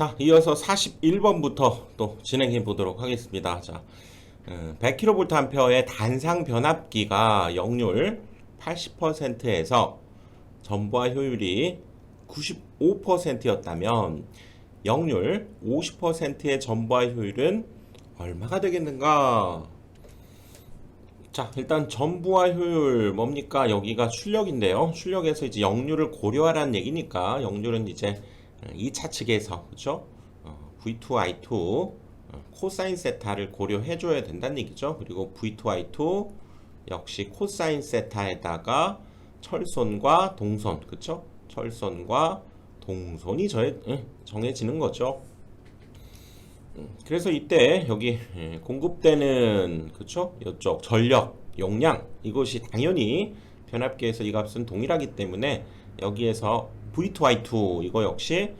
자, 이어서 41번부터 또 진행해 보도록 하겠습니다. 자, 100kVA의 단상 변압기가 역률 80%에서 전부하 효율이 95%였다면 역률 50%의 전부하 효율은 얼마가 되겠는가? 자, 일단 전부하 효율 뭡니까? 여기가 출력인데요. 출력에서 이제 역률을 고려하라는 얘기니까 역률은 이제 2차 측에서 그렇죠? V2I2 코사인 세타를 고려해 줘야 된다는 얘기죠. 그리고 V2I2 역시 코사인 세타에다가 철선과 동선 그렇죠? 철선과 동선이 정해지는 거죠. 그래서 이때 여기 공급되는 그쵸? 이쪽 전력, 용량 이것이 당연히 변압기에서 이 값은 동일하기 때문에 여기에서 V2I2 이거 역시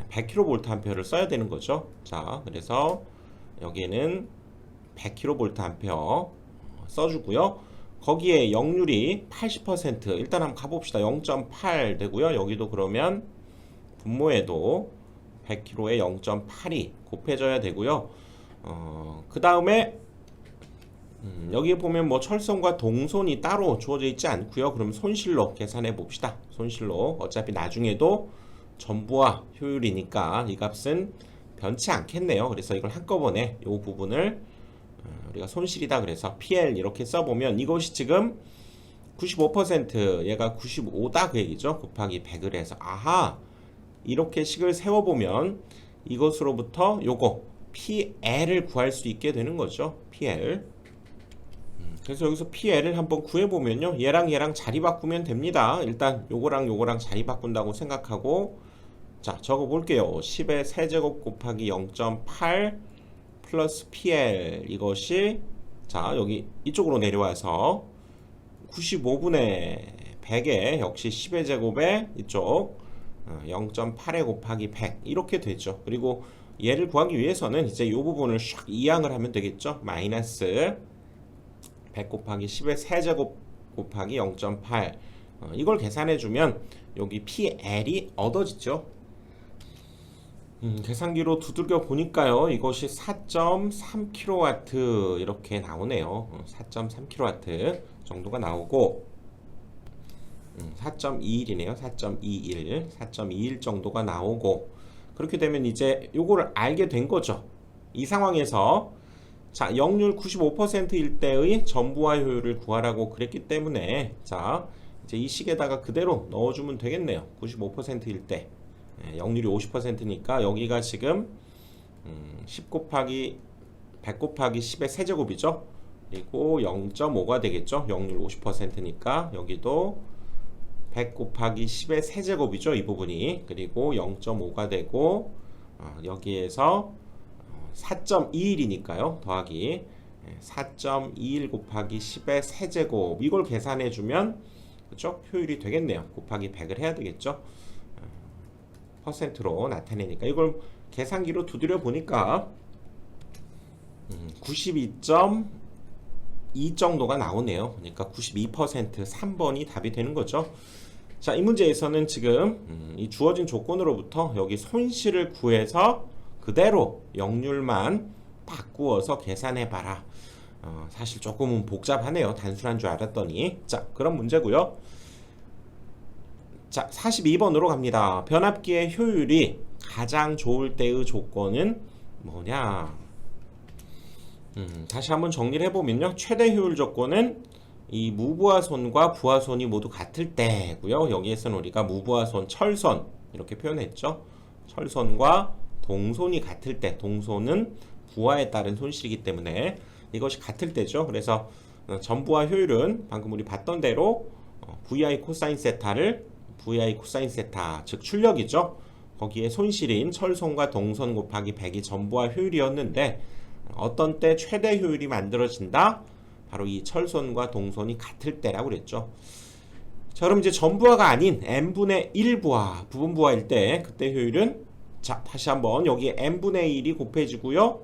100kVA를 써야 되는 거죠. 자, 그래서 여기에는 100kVA 써주고요. 거기에 역률이 80% 일단 한번 가봅시다. 0.8 되고요. 여기도 그러면 분모에도 100kg에 0.8이 곱해져야 되고요. 그 다음에 여기에 보면 뭐 철선과 동선이 따로 주어져 있지 않고요. 그럼 손실로 계산해 봅시다. 손실로 어차피 나중에도 전부하 효율이니까 이 값은 변치 않겠네요. 그래서 이걸 한꺼번에 이 부분을 우리가 손실이다 그래서 PL 이렇게 써보면 이것이 지금 95% 얘가 95다 그 얘기죠. 곱하기 100을 해서 아하 이렇게 식을 세워보면 이것으로부터 요거 PL을 구할 수 있게 되는 거죠. PL. 그래서 여기서 PL을 한번 구해보면요. 얘랑 얘랑 자리 바꾸면 됩니다. 일단 요거랑 요거랑 자리 바꾼다고 생각하고 자 적어볼게요. 10의 세제곱 곱하기 0.8 플러스 PL 이것이 자 여기 이쪽으로 내려와서 95분의 100에 역시 10의 제곱에 이쪽 0.8에 곱하기 100 이렇게 되죠. 그리고 얘를 구하기 위해서는 이제 이 부분을 샥 이항을 하면 되겠죠. 마이너스 100 곱하기 10의 세제곱 곱하기 0.8 이걸 계산해주면 여기 PL이 얻어지죠. 계산기로 두들겨 보니까요. 이것이 4.3kW 이렇게 나오네요. 4.3kW 정도가 나오고 4.21이네요. 4.21 4.21 정도가 나오고 그렇게 되면 이제 요거를 알게 된 거죠. 이 상황에서 자 역률 95%일 때의 전부하 효율을 구하라고 그랬기 때문에 자 이제 이 식에다가 그대로 넣어주면 되겠네요. 95%일 때 역률이 50%니까 여기가 지금 10 곱하기 100 곱하기 10의 세제곱이죠. 그리고 0.5가 되겠죠. 역률 50%니까 여기도 100 곱하기 10의 세제곱이죠. 이 부분이. 그리고 0.5가 되고 여기에서 4.21이니까요. 더하기 4.21 곱하기 10의 세제곱 이걸 계산해주면 그렇죠? 효율이 되겠네요. 곱하기 100을 해야 되겠죠. 퍼센트로 나타내니까 이걸 계산기로 두드려 보니까 92.2 정도가 나오네요. 그러니까 92% 3번이 답이 되는 거죠. 자, 이 문제에서는 지금 이 주어진 조건으로부터 여기 손실을 구해서 그대로 역률만 바꾸어서 계산해 봐라. 사실 조금은 복잡하네요. 단순한 줄 알았더니. 자, 그런 문제고요. 자, 42번으로 갑니다. 변압기의 효율이 가장 좋을 때의 조건은 뭐냐? 다시 한번 정리를 해보면요. 최대 효율 조건은 이 무부하선과 부하선이 모두 같을 때고요. 여기에서는 우리가 무부하선, 철선 이렇게 표현했죠. 철선과 동선이 같을 때, 동선은 부하에 따른 손실이기 때문에 이것이 같을 때죠. 그래서 전부하 효율은 방금 우리 봤던 대로 VI 코사인 세타를 VI 코사인 세타, 즉 출력이죠. 거기에 손실인 철선과 동선 곱하기 100이 전부하 효율이었는데 어떤 때 최대 효율이 만들어진다? 바로 이 철선과 동선이 같을 때라고 그랬죠. 자, 그럼 이제 전부하가 아닌 n분의 1부하, 부분부하일 때 그때 효율은 자, 다시 한번 여기에 n분의 1이 곱해지고요.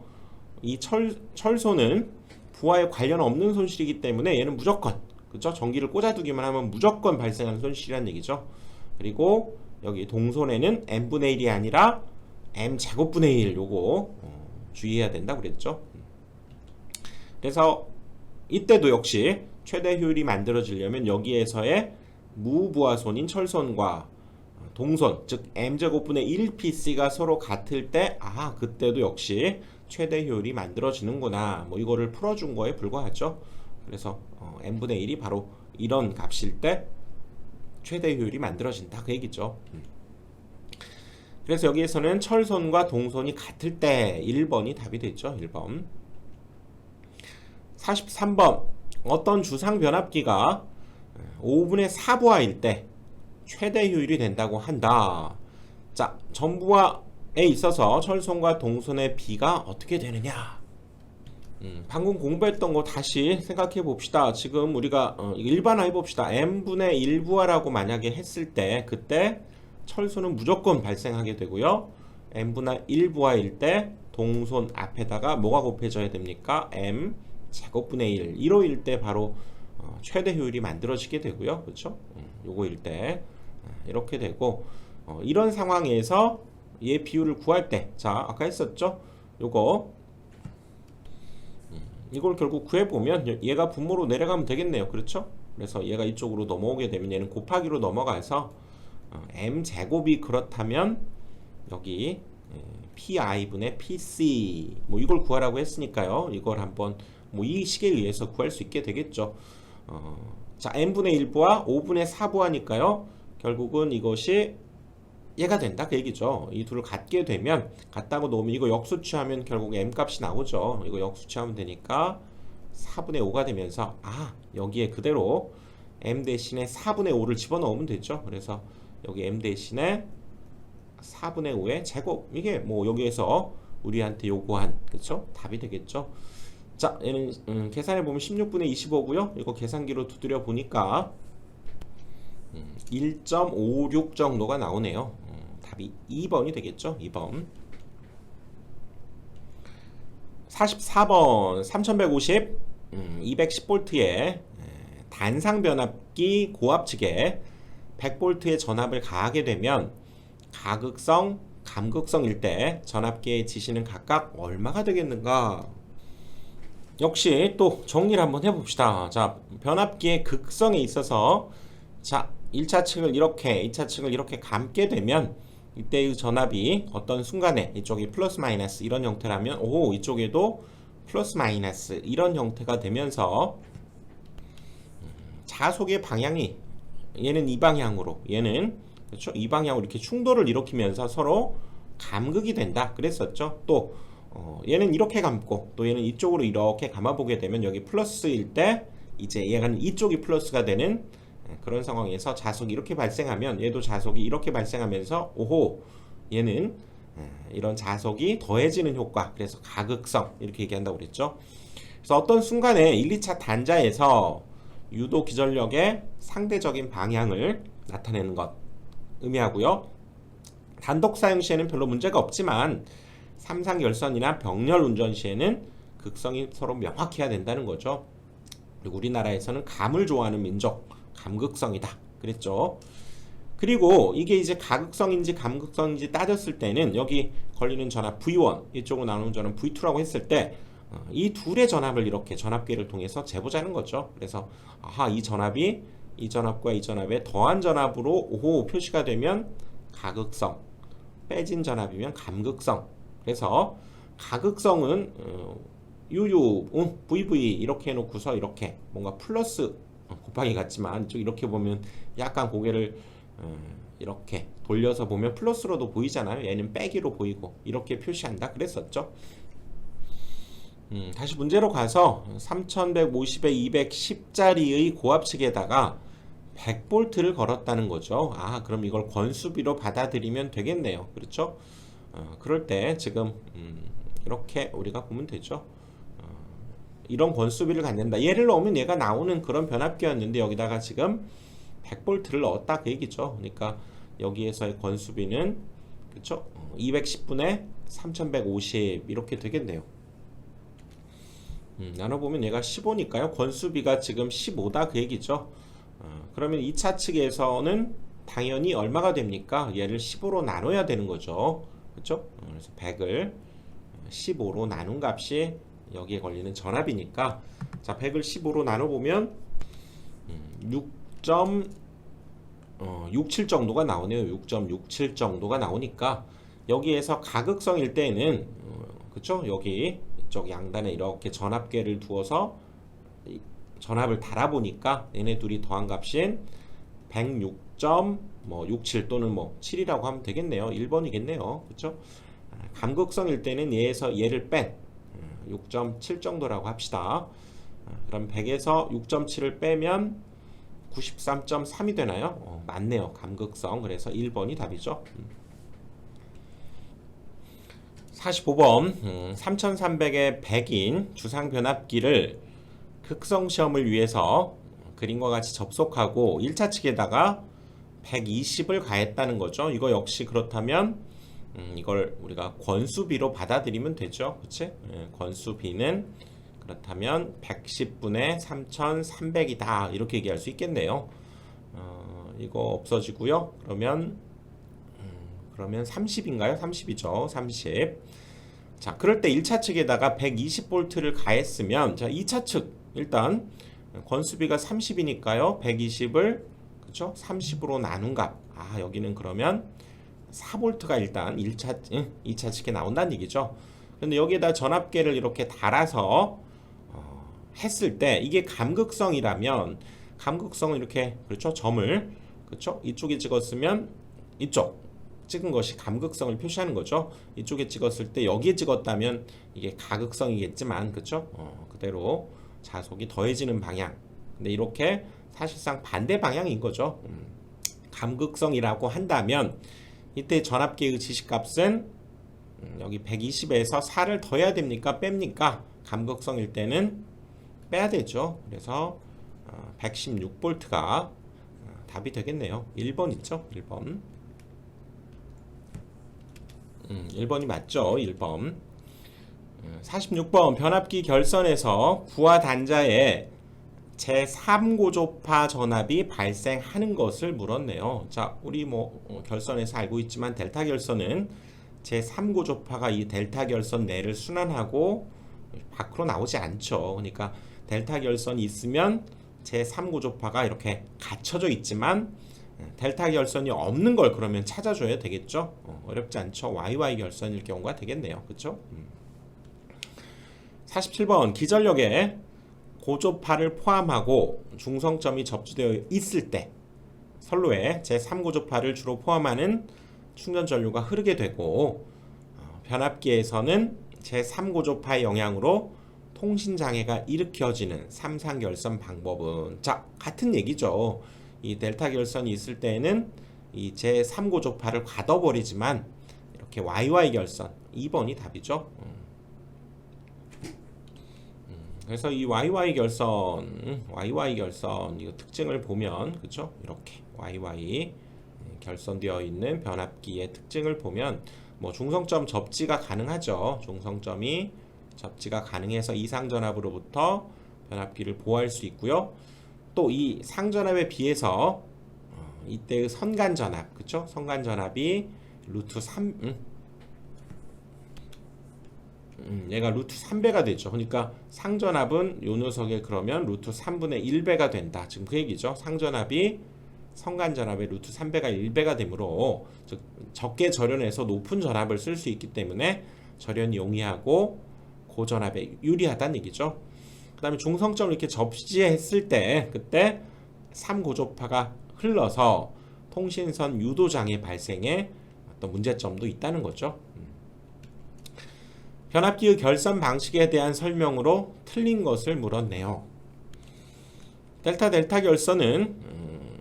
이 철선은 부하에 관련 없는 손실이기 때문에 얘는 무조건 그죠? 전기를 꽂아두기만 하면 무조건 발생하는 손실이라는 얘기죠. 그리고 여기 동선에는 n분의 1이 아니라 m 제곱분의 1 요거 주의해야 된다 그랬죠. 그래서 이때도 역시 최대 효율이 만들어지려면 여기에서의 무부하손인 철손과 동손, 즉 m제곱분의 1pc가 서로 같을 때 그때도 역시 최대 효율이 만들어지는구나, 뭐 이거를 풀어준 거에 불과하죠. 그래서 n분의 1이 바로 이런 값일 때 최대 효율이 만들어진다 그 얘기죠. 그래서 여기에서는 철손과 동손이 같을 때 1번이 답이 되죠. 1번. 43번 어떤 주상 변압기가 5분의 4부하일 때 최대 효율이 된다고 한다. 자, 전부하에 있어서 철손과 동손의 비가 어떻게 되느냐. 방금 공부했던 거 다시 생각해 봅시다. 지금 우리가 일반화해 봅시다. n분의 1부하라고 만약에 했을 때 그때 철손은 무조건 발생하게 되고요. n분의 1부하일 때 동손 앞에다가 뭐가 곱해져야 됩니까? m 제곱분의 1 1호일 때 바로 최대 효율이 만들어지게 되고요. 그렇죠? 요거일 때 이렇게 되고, 이런 상황에서 얘 비율을 구할 때, 자 아까 했었죠? 요거 이걸 결국 구해보면 얘가 분모로 내려가면 되겠네요. 그렇죠? 그래서 얘가 이쪽으로 넘어오게 되면 얘는 곱하기로 넘어가서 m제곱이 그렇다면 여기 pi분의 pc 뭐 이걸 구하라고 했으니까요. 이걸 한번 뭐 이 식에 의해서 구할 수 있게 되겠죠. 자, n분의 1부와 5분의 4부하니까요. 결국은 이것이 얘가 된다 그 얘기죠. 이 둘을 같게 되면, 같다고 놓으면 이거 역수치하면 결국 m 값이 나오죠. 이거 역수치하면 되니까 4분의 5가 되면서 여기에 그대로 m 대신에 4분의 5를 집어넣으면 되죠. 그래서 여기 m 대신에 4분의 5의 제곱, 이게 뭐 여기에서 우리한테 요구한, 그쵸? 답이 되겠죠. 자, 얘는 계산해 보면 16분의 25고요. 이거 계산기로 두드려 보니까 1.56 정도가 나오네요. 답이 2번이 되겠죠. 2번. 44번 3150 210V의 단상 변압기 고압 측에 100V의 전압을 가하게 되면 가극성, 감극성일 때 전압계의 지시는 각각 얼마가 되겠는가? 역시 또 정리를 한번 해봅시다. 자, 변압기의 극성에 있어서 자 1차 층을 이렇게 2차 층을 이렇게 감게 되면 이때의 전압이 어떤 순간에 이쪽이 플러스 마이너스 이런 형태라면 이쪽에도 플러스 마이너스 이런 형태가 되면서 자속의 방향이 얘는 이 방향으로, 얘는 그렇죠? 이 방향으로 이렇게 충돌을 일으키면서 서로 감극이 된다 그랬었죠. 또 얘는 이렇게 감고 또 얘는 이쪽으로 이렇게 감아보게 되면 여기 플러스일 때 이제 얘는 이쪽이 플러스가 되는 그런 상황에서 자속이 이렇게 발생하면 얘도 자속이 이렇게 발생하면서 얘는 이런 자속이 더해지는 효과, 그래서 가극성 이렇게 얘기한다고 그랬죠. 그래서 어떤 순간에 1, 2차 단자에서 유도 기전력의 상대적인 방향을 나타내는 것 의미하고요. 단독 사용 시에는 별로 문제가 없지만 삼상 열선이나 병렬 운전 시에는 극성이 서로 명확해야 된다는 거죠. 그리고 우리나라에서는 감을 좋아하는 민족, 감극성이다 그랬죠. 그리고 이게 이제 가극성인지 감극성인지 따졌을 때는 여기 걸리는 전압 V1, 이쪽으로 나오는 전압 V2라고 했을 때 이 둘의 전압을 이렇게 전압계를 통해서 재보자는 거죠. 그래서 이 전압이 이 전압과 이 전압의 더한 전압으로 표시가 되면 가극성, 빼진 전압이면 감극성. 그래서 가극성은 UU, VV 이렇게 해놓고서 이렇게 뭔가 플러스 곱하기 같지만 이렇게 보면 약간 고개를 이렇게 돌려서 보면 플러스로도 보이잖아요. 얘는 빼기로 보이고 이렇게 표시한다 그랬었죠. 다시 문제로 가서 3150에 210짜리의 고압측에다가 100V를 걸었다는 거죠. 그럼 이걸 권수비로 받아들이면 되겠네요. 그렇죠? 그럴 때 지금 이렇게 우리가 보면 되죠. 이런 권수비를 갖는다. 얘를 넣으면 얘가 나오는 그런 변압기였는데 여기다가 지금 100V를 넣었다 그 얘기죠. 그러니까 여기에서의 권수비는 그렇죠? 210분의 3150 이렇게 되겠네요. 나눠보면 얘가 15니까요. 권수비가 지금 15다 그 얘기죠. 그러면 2차 측에서는 당연히 얼마가 됩니까? 얘를 15로 나눠야 되는 거죠. 그렇죠? 그래서 100을 15로 나눈 값이 여기에 걸리는 전압이니까, 자 100을 15로 나눠보면 6.67 정도가 나오네요. 6.67 정도가 나오니까 여기에서 가극성일 때는 그쵸? 여기 이쪽 양단에 이렇게 전압계를 두어서 전압을 달아보니까 얘네 둘이 더한 값인 106.67 또는 뭐 7이라고 하면 되겠네요. 1번이겠네요. 그쵸? 감극성일 때는 얘에서 얘를 뺀 6.7 정도라고 합시다. 그럼 100에서 6.7을 빼면 93.3이 되나요? 맞네요. 감극성. 그래서 1번이 답이죠. 45번 3300의 100인 주상변압기를 극성시험을 위해서 그림과 같이 접속하고 1차 측에다가 120을 가했다는 거죠. 이거 역시 그렇다면 이걸 우리가 권수비로 받아들이면 되죠. 그치? 권수비는 그렇다면 110분의 3300이다 이렇게 얘기할 수 있겠네요. 이거 없어지고요. 그러면 30인가요? 30이죠. 30. 자, 그럴 때 1차 측에다가 120V를 가했으면, 자, 2차 측 일단 권수비가 30이니까요. 120을 그쵸? 30으로 나눈 값. 여기는 그러면 4V가 일단 2차 측에 나온다는 얘기죠. 근데 여기에다 전압계를 이렇게 달아서 했을 때 이게 감극성이라면 감극성을 이렇게 그렇죠? 점을 그렇죠? 이쪽에 찍었으면 이쪽 찍은 것이 감극성을 표시하는 거죠. 이쪽에 찍었을 때 여기에 찍었다면 이게 가극성이겠지만 그렇죠? 그대로 자속이 더해지는 방향. 근데 이렇게 사실상 반대 방향인 거죠. 감극성이라고 한다면 이때 전압계의 지시값은 여기 120에서 4를 더해야 됩니까? 뺍니까? 감극성일 때는 빼야 되죠. 그래서 116V가 답이 되겠네요. 1번 있죠? 1번. 1번이 맞죠? 1번. 46번 변압기 결선에서 부하 단자에 제3고조파 전압이 발생하는 것을 물었네요. 자, 우리 결선에서 알고 있지만 델타 결선은 제3고조파가 이 델타 결선 내를 순환하고 밖으로 나오지 않죠. 그러니까 델타 결선이 있으면 제3고조파가 이렇게 갇혀져 있지만 델타 결선이 없는 걸 그러면 찾아줘야 되겠죠. 어렵지 않죠. YY 결선일 경우가 되겠네요. 그렇죠? 47번 기전력에 고조파를 포함하고 중성점이 접지되어 있을 때 선로에 제3고조파를 주로 포함하는 충전 전류가 흐르게 되고 변압기에서는 제3고조파의 영향으로 통신장애가 일으켜지는 삼상결선 방법은 자 같은 얘기죠. 이 델타 결선이 있을 때에는 이 제3고조파를 가둬버리지만 이렇게 YY 결선 2번이 답이죠. 그래서 이 YY 결선 이거 특징을 보면 그렇죠? 이렇게 YY 결선되어 있는 변압기의 특징을 보면 중성점 접지가 가능하죠. 중성점이 접지가 가능해서 이상전압으로부터 변압기를 보호할 수 있고요. 또 이 상전압에 비해서 이때의 선간전압 그쵸? 선간전압이 루트 3 얘가 루트 3배가 되죠. 그러니까 상전압은 요 녀석에 그러면 루트 3분의 1배가 된다. 지금 그 얘기죠. 상전압이 선간전압의 루트 3배가 1배가 되므로 즉 적게 절연해서 높은 전압을 쓸 수 있기 때문에 절연이 용이하고 고전압에 유리하다는 얘기죠. 그 다음에 중성점을 이렇게 접지했을 때 그때 3고조파가 흘러서 통신선 유도장애 발생에 어떤 문제점도 있다는 거죠. 변압기의 결선 방식에 대한 설명으로 틀린 것을 물었네요. 델타 결선은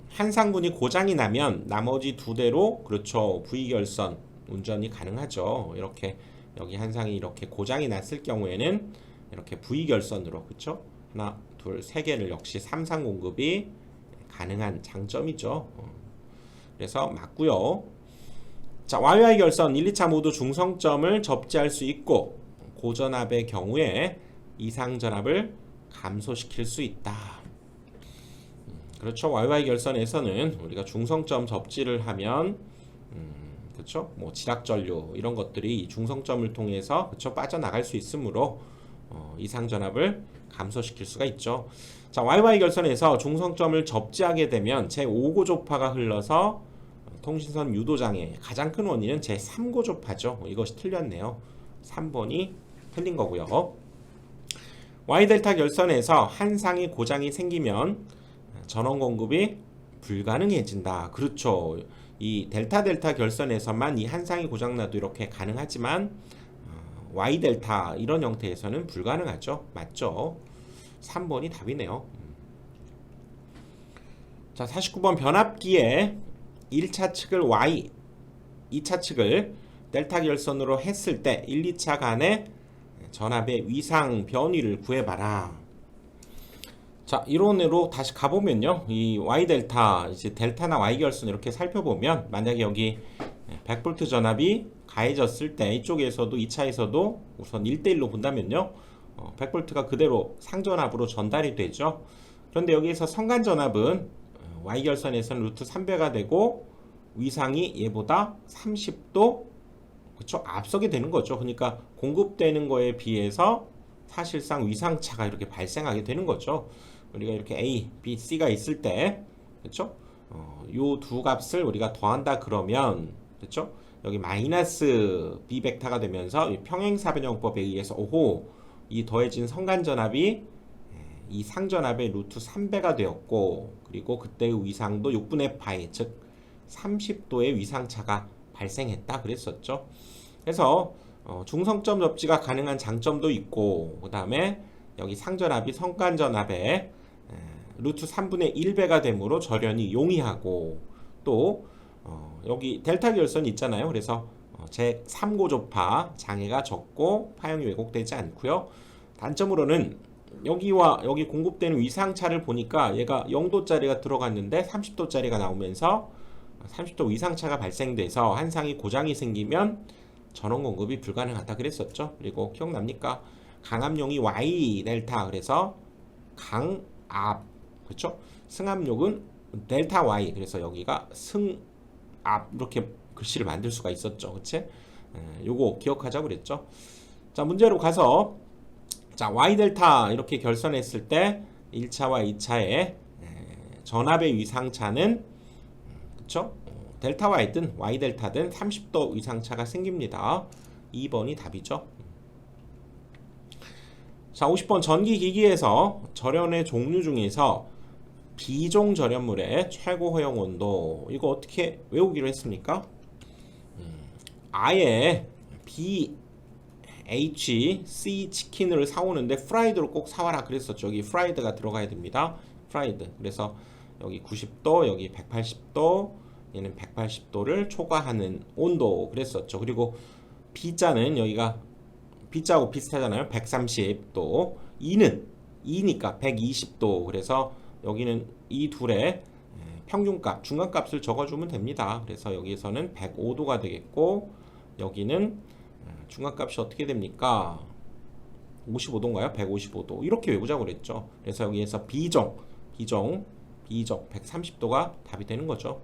한 상분이 고장이 나면 나머지 두 대로 그렇죠. V결선 운전이 가능하죠. 이렇게 여기 한 상이 이렇게 고장이 났을 경우에는 이렇게 V결선으로 그렇죠. 하나, 둘, 세 개를 역시 3상 공급이 가능한 장점이죠. 그래서 맞고요. 자, YY 결선 1, 2차 모두 중성점을 접지할 수 있고 고전압의 경우에 이상전압을 감소시킬 수 있다. 그렇죠. YY 결선에서는 우리가 중성점 접지를 하면 그쵸? 뭐 지락전류 이런 것들이 중성점을 통해서 그쵸? 빠져나갈 수 있으므로 이상전압을 감소시킬 수가 있죠. 자, YY 결선에서 중성점을 접지하게 되면 제5고조파가 흘러서 통신선 유도장애 가장 큰 원인은 제3고조파죠. 이것이 틀렸네요. 3번이 틀린 거고요. Y델타 결선에서 한 상이 고장이 생기면 전원 공급이 불가능해진다. 그렇죠. 이 델타 결선에서만 이 한 상이 고장나도 이렇게 가능하지만 Y델타 이런 형태에서는 불가능하죠. 맞죠? 3번이 답이네요. 자, 49번 변압기에 1차 측을 Y, 2차 측을 델타 결선으로 했을 때 1, 2차 간의 전압의 위상 변위를 구해봐라. 자, 이론으로 다시 가보면요. 이 Y 델타, 이제 델타나 Y 결선 이렇게 살펴보면 만약에 여기 100V 전압이 가해졌을 때 이쪽에서도 2차에서도 우선 1대1로 본다면요. 100V가 그대로 상전압으로 전달이 되죠. 그런데 여기에서 성간 전압은 Y 결선에서는 루트 3배가 되고 위상이 얘보다 30도 그쵸? 앞서게 되는 거죠. 그러니까 공급되는 거에 비해서 사실상 위상차가 이렇게 발생하게 되는 거죠. 우리가 이렇게 A, B, C가 있을 때 그쵸? 요 두 값을 우리가 더한다 그러면 그쵸? 여기 마이너스 B 벡터가 되면서 평행사변형법에 의해서 오호 이 더해진 성간전압이 이 상전압의 루트 3배가 되었고 그리고 그때의 위상도 6분의 파이 즉 30도의 위상차가 발생했다 그랬었죠. 그래서 중성점 접지가 가능한 장점도 있고 그 다음에 여기 상전압이 성간전압의 루트 3분의 1배가 되므로 절연이 용이하고 또 여기 델타 결선이 있잖아요. 그래서 제3고조파 장애가 적고 파형이 왜곡되지 않고요. 단점으로는 여기와 여기 공급되는 위상차를 보니까 얘가 0도짜리가 들어갔는데 30도짜리가 나오면서 30도 위상차가 발생돼서 한 상이 고장이 생기면 전원 공급이 불가능하다 그랬었죠. 그리고 기억납니까? 강압용이 Y 델타 그래서 강압 그렇죠? 승압용은 델타 Y 그래서 여기가 승압 이렇게 글씨를 만들 수가 있었죠. 그치? 요거 기억하자고 그랬죠. 자, 문제로 가서 자, Y 델타 이렇게 결선했을 때 1차와 2차의 전압의 위상차는 그쵸? 델타 Y든 Y 델타든 30도 위상차가 생깁니다. 2번이 답이죠. 자, 50번 전기기기에서 절연의 종류 중에서 비종 절연물의 최고 허용 온도 이거 어떻게 외우기로 했습니까? 아예 BHC 치킨을 사오는데 프라이드로 꼭 사와라 그랬었죠. 여기 프라이드가 들어가야 됩니다. 프라이드. 그래서 여기 90도, 여기 180도, 얘는 180도를 초과하는 온도 그랬었죠. 그리고 B자는 여기가 B자하고 비슷하잖아요. 130도. 2니까 120도. 그래서 여기는 이 둘의 평균값, 중간값을 적어주면 됩니다. 그래서 여기에서는 105도가 되겠고 여기는 중간값이 어떻게 됩니까? 55도인가요? 155도. 이렇게 외우자고 그랬죠. 그래서 여기에서 B종 130도가 답이 되는 거죠.